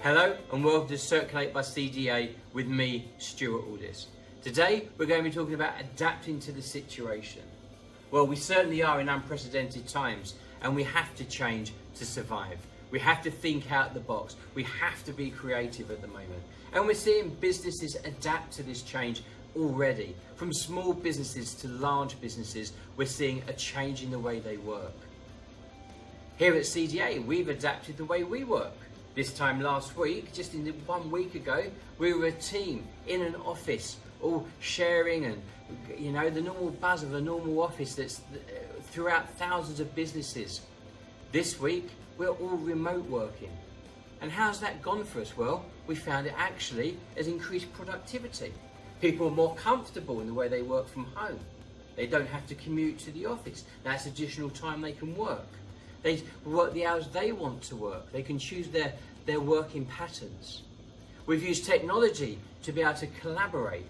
Hello and welcome to Circulate by CDA with me, Stuart Aldis. Today we're going to be talking about adapting to the situation. Well, we certainly are in unprecedented times and we have to change to survive. We have to think out the box. We have to be creative at the moment. And we're seeing businesses adapt to this change already. From small businesses to large businesses, we're seeing a change in the way they work. Here at CDA, we've adapted the way we work. This time last week, just in 1 week ago, we were a team in an office, all sharing and, the normal buzz of a normal office that's throughout thousands of businesses. This week, we're all remote working. And how's that gone for us? Well, we found it actually has increased productivity. People are more comfortable in the way they work from home. They don't have to commute to the office. That's additional time they can work. They work the hours they want to work. They can choose their working patterns. We've used technology to be able to collaborate.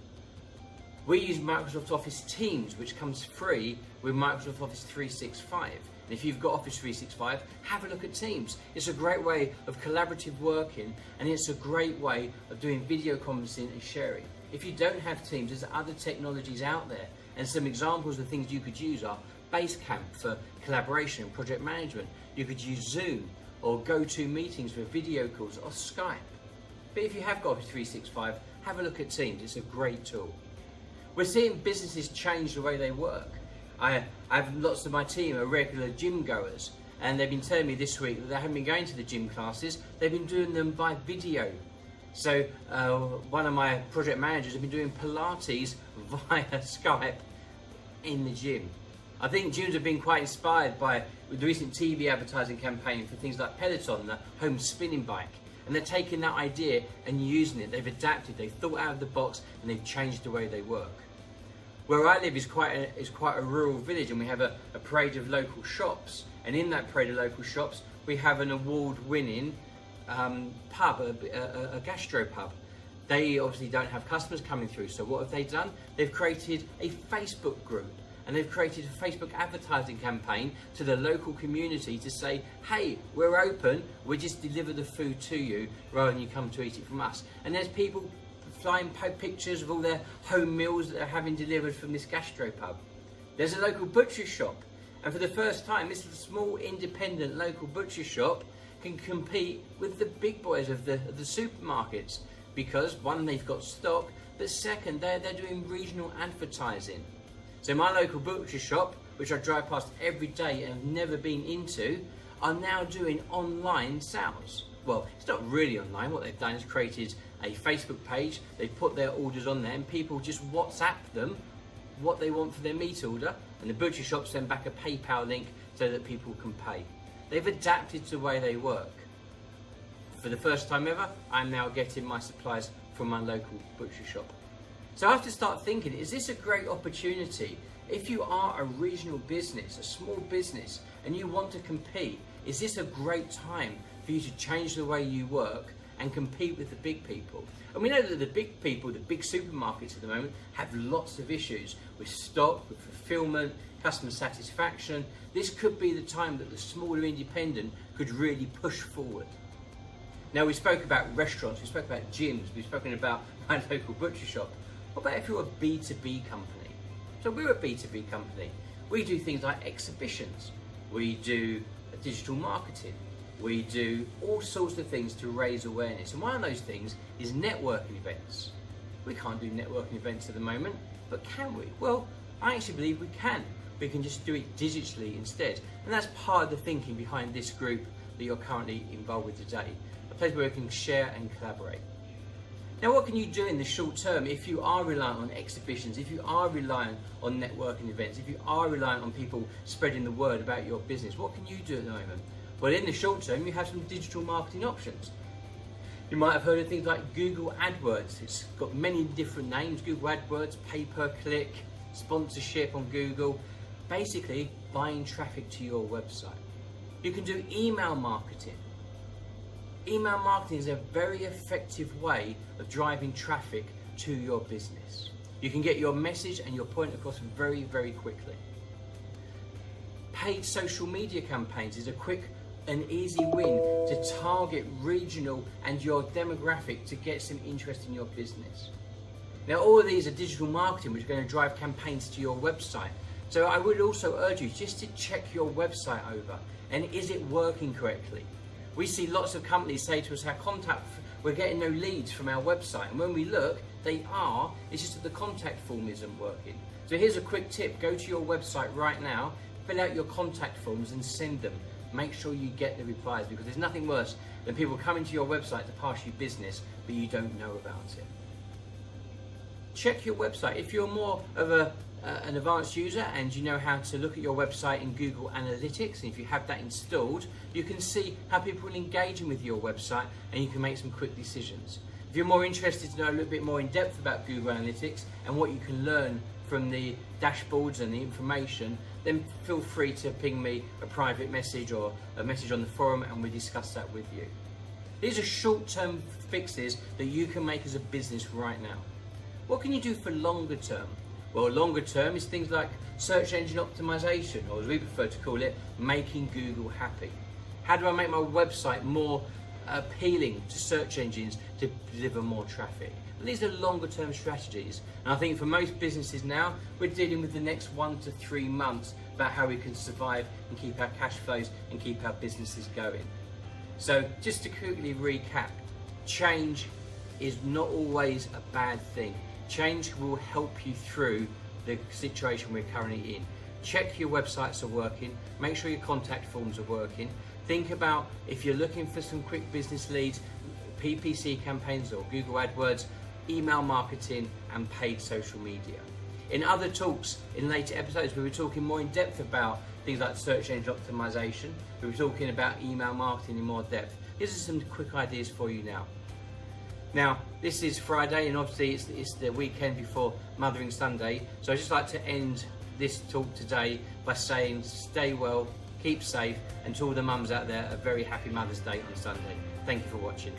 We use Microsoft Office Teams, which comes free with Microsoft Office 365. And if you've got Office 365, have a look at Teams. It's a great way of collaborative working, and it's a great way of doing video conferencing and sharing. If you don't have Teams, there's other technologies out there. And some examples of things you could use are Basecamp for collaboration and project management. You could use Zoom or GoToMeetings for video calls or Skype. But if you have got Office 365, have a look at Teams. It's a great tool. We're seeing businesses change the way they work. I have lots of my team are regular gym goers, and they've been telling me this week that they haven't been going to the gym classes, they've been doing them by video. So one of my project managers have been doing Pilates via Skype in the gym. I think gyms have been quite inspired by the recent TV advertising campaign for things like Peloton, the home spinning bike. And they're taking that idea and using it. They've adapted, they've thought out of the box, and they've changed the way they work. Where I live is quite a rural village, and we have a parade of local shops. And in that parade of local shops, we have an award-winning pub, a gastro pub. They obviously don't have customers coming through, so what have they done? They've created a Facebook group. And they've created a Facebook advertising campaign to the local community to say, hey, we're open, we just deliver the food to you rather than you come to eat it from us. And there's people flying pictures of all their home meals that they're having delivered from this gastropub. There's a local butcher shop, and for the first time, this small independent local butcher shop can compete with the big boys of the supermarkets because one, they've got stock, but second, they're doing regional advertising. So my local butcher shop, which I drive past every day and have never been into, are now doing online sales. Well, it's not really online. What they've done is created a Facebook page. They've put their orders on there and people just WhatsApp them what they want for their meat order, and the butcher shop send back a PayPal link so that people can pay. They've adapted to the way they work. For the first time ever, I'm now getting my supplies from my local butcher shop. So I have to start thinking, is this a great opportunity? If you are a regional business, a small business, and you want to compete, is this a great time for you to change the way you work and compete with the big people? And we know that the big people, the big supermarkets at the moment, have lots of issues with stock, with fulfillment, customer satisfaction. This could be the time that the smaller independent could really push forward. Now, we spoke about restaurants, we spoke about gyms, we've spoken about my local butcher shop. What about if you're a B2B company? So we're a B2B company. We do things like exhibitions. We do digital marketing. We do all sorts of things to raise awareness. And one of those things is networking events. We can't do networking events at the moment, but can we? Well, I actually believe we can. We can just do it digitally instead. And that's part of the thinking behind this group that you're currently involved with today. A place where we can share and collaborate. Now, what can you do in the short term if you are reliant on exhibitions, if you are reliant on networking events, if you are reliant on people spreading the word about your business? What can you do at the moment? Well, in the short term, you have some digital marketing options. You might have heard of things like Google AdWords. It's got many different names: Google AdWords, pay-per-click, sponsorship on Google, basically buying traffic to your website. You can do email marketing. Email marketing is a very effective way of driving traffic to your business. You can get your message and your point across very, very quickly. Paid social media campaigns is a quick an easy win to target regional and your demographic to get some interest in your business. Now, all of these are digital marketing, which are going to drive campaigns to your website. So I would also urge you just to check your website over, and is it working correctly? We see lots of companies say to us, we're getting no leads from our website, and when we look, they are, it's just that the contact form isn't working. So here's a quick tip: go to your website right now, fill out your contact forms and send them. Make sure you get the replies, because there's nothing worse than people coming to your website to pass you business, but you don't know about it. Check your website. If you're more of an advanced user and you know how to look at your website in Google Analytics, and if you have that installed, you can see how people are engaging with your website and you can make some quick decisions. If you're more interested to know a little bit more in depth about Google Analytics and what you can learn from the dashboards and the information, then feel free to ping me a private message or a message on the forum and we'll discuss that with you. These are short-term fixes that you can make as a business right now. What can you do for longer term? Well, longer term is things like search engine optimization, or as we prefer to call it, making Google happy. How do I make my website more appealing to search engines to deliver more traffic? And these are longer term strategies, and I think for most businesses now, we're dealing with the next 1 to 3 months about how we can survive and keep our cash flows and keep our businesses going. So just to quickly recap, change is not always a bad thing. Change will help you through the situation we're currently in. Check your websites are working, make sure your contact forms are working. Think about if you're looking for some quick business leads, PPC campaigns or Google AdWords, email marketing and paid social media. In other talks, in later episodes, we were talking more in depth about things like search engine optimization. We were talking about email marketing in more depth. These are some quick ideas for you now. Now, this is Friday, and obviously it's the weekend before Mothering Sunday, so I'd just like to end this talk today by saying stay well, keep safe, and to all the mums out there, a very happy Mother's Day on Sunday. Thank you for watching.